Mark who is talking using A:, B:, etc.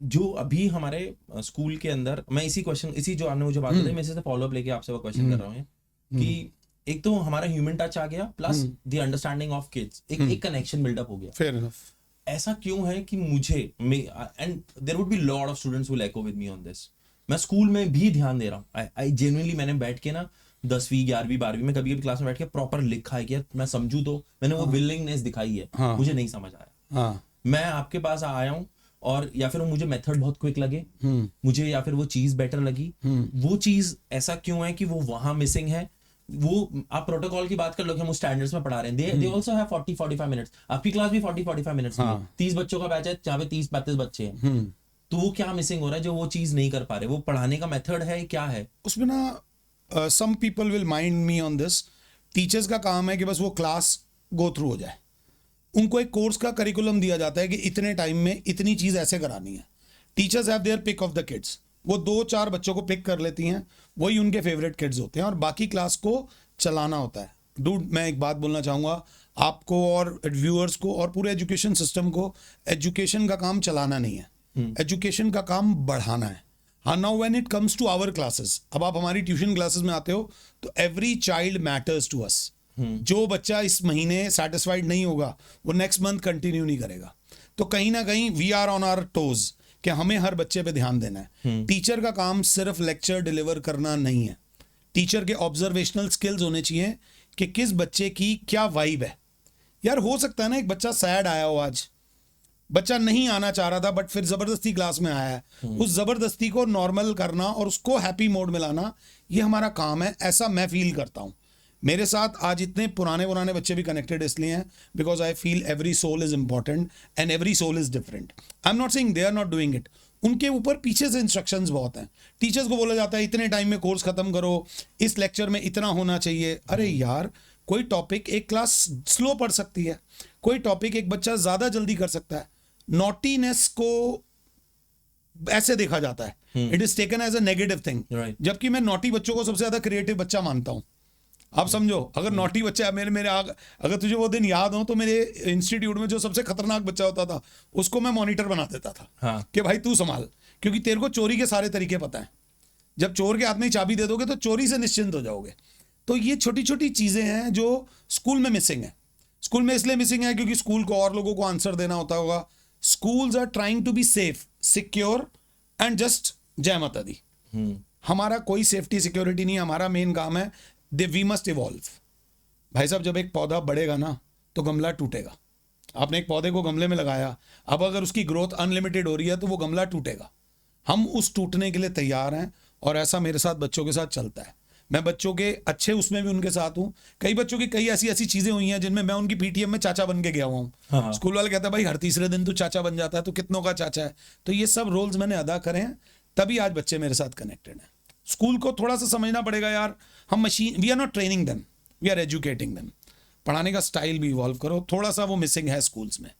A: जो अभी हमारे स्कूल के अंदर, मैं इसी जो आपने मुझे बात बताई, मैं इसी से फॉलो अप लेके आपसे वो क्वेश्चन कर रहा हूँ कि एक तो हमारा ह्यूमन टच आ गया, plus the understanding of kids, एक कनेक्शन बिल्डअप हो गया।
B: Fair enough.
A: ऐसा क्यों है कि मुझे, and there would be lot of students will echo with me on this, मैं स्कूल में भी ध्यान दे रहा हूँ, आई जेन्युइनली, मैंने बैठ के ना 10वीं 11वीं 12वीं में कभी कभी क्लास में बैठ के प्रॉपर लिखा है कि मैं समझू, तो मैंने वो विलिंगनेस दिखाई है, मुझे नहीं समझ आया, मैं आपके पास आया हूँ, और या फिर मुझे मेथड बहुत क्विक लगे, मुझे या फिर वो चीज बेटर लगी, वो चीज ऐसा क्यों है कि वो वहां मिसिंग है। वो आप प्रोटोकॉल की बात कर लो कि हम स्टैंडर्ड्स में पढ़ा रहे हैं, दे आल्सो हैव 40-45 मिनट्स, आपकी क्लास भी 40-45 मिनट्स की, 30 बच्चों का बैच है जहाँ पे 30-32 बच्चे हैं, तो वो क्या मिसिंग हो रहा है जो वो चीज नहीं कर पा रहे, वो पढ़ाने का मेथड है, क्या है
B: उसमें ना। Some people will mind me on this, teachers का काम है कि बस वो क्लास गो थ्रू हो जाए, उनको एक कोर्स का करिकुलम दिया जाता है कि इतने टाइम में इतनी चीज ऐसे करानी है। Teachers have their pick of the kids, वो 2-4 बच्चों को पिक कर लेती हैं, वही उनके फेवरेट किड्स होते हैं, और बाकी क्लास को चलाना होता है। डूड, मैं एक बात बोलना चाहूँगा आपको और व्यूअर्स को और पूरे एजुकेशन सिस्टम को, एजुकेशन का काम चलाना नहीं है, एजुकेशन का काम बढ़ाना है। हाँ, now when it comes to our classes, अब आप हमारी ट्यूशन क्लासेस में आते हो तो every child matters to us. जो बच्चा इस महीने सेटिस्फाइड नहीं होगा वो नेक्स्ट मंथ कंटिन्यू नहीं करेगा, तो कहीं ना कहीं we are on our toes कि हमें हर बच्चे पे ध्यान देना है। टीचर का काम सिर्फ लेक्चर डिलीवर करना नहीं है, टीचर के ऑब्जर्वेशनल स्किल्स होने चाहिए कि किस बच्चे की क्या वाइब है। यार हो सकता है ना एक बच्चा सैड आया हो, आज बच्चा नहीं आना चाह रहा था बट फिर जबरदस्ती क्लास में आया है, उस जबरदस्ती को नॉर्मल करना और उसको हैप्पी मोड में लाना, ये हमारा काम है, ऐसा मैं फील करता हूँ। मेरे साथ आज इतने पुराने बच्चे भी कनेक्टेड इसलिए हैं because I feel every soul is important and every soul is different. I am not saying they are not doing it, उनके ऊपर पीछे से इंस्ट्रक्शंस बहुत हैं। टीचर्स को बोला जाता है इतने टाइम में कोर्स खत्म करो, इस लेक्चर में इतना होना चाहिए। अरे यार, कोई टॉपिक एक क्लास स्लो पढ़ सकती है, कोई टॉपिक एक बच्चा ज़्यादा जल्दी कर सकता है। नॉटीनेस को ऐसे देखा जाता है, it is taken as a negative thing, जबकि मैं नॉटी बच्चों को सबसे ज़्यादा क्रिएटिव बच्चा मानता हूँ। आप समझो, अगर नॉटी बच्चा मेरे अगर तुझे वो दिन याद हो तो मेरे इंस्टीट्यूट में जो सबसे खतरनाक बच्चा होता था उसको मैं मॉनिटर बना देता था।
A: हाँ।
B: कि भाई तू संभाल, क्योंकि तेरे को चोरी के सारे तरीके पता है, जब चोर के हाथ में चाबी दे दोगे तो चोरी से निश्चिंत हो जाओगे। तो ये छोटी छोटी चीज़ें हैं जो स्कूल में मिसिंग है। स्कूल में इसलिए मिसिंग है क्योंकि स्कूल को और लोगों को आंसर देना होता होगा। Schools are trying to be safe, secure and just जय माता दी। हमारा कोई सेफ्टी सिक्योरिटी नहीं, हमारा मेन काम है वी मस्ट इवॉल्व। भाई साहब, जब एक पौधा बढ़ेगा ना तो गमला टूटेगा। आपने एक पौधे को गमले में लगाया, अब अगर उसकी ग्रोथ अनलिमिटेड हो रही है तो वो गमला टूटेगा। हम उस टूटने के लिए तैयार हैं, और ऐसा मेरे साथ बच्चों के साथ चलता है। मैं बच्चों के अच्छे उसमें भी उनके साथ हूँ। कई बच्चों की कई ऐसी ऐसी चीज़ें हुई हैं जिनमें मैं उनकी पीटीएम में चाचा बन के गया हुआ हूँ।
A: हाँ।
B: स्कूल वाले कहते हैं भाई हर तीसरे दिन तू चाचा बन जाता है, तो कितनों का चाचा है। तो ये सब रोल्स मैंने अदा करे हैं, तभी आज बच्चे मेरे साथ कनेक्टेड हैं। स्कूल को थोड़ा सा समझना पड़ेगा यार, हम machine, we are not training them, we are educating them. पढ़ाने का स्टाइल भी इवॉल्व करो, थोड़ा सा वो मिसिंग है स्कूल्स में।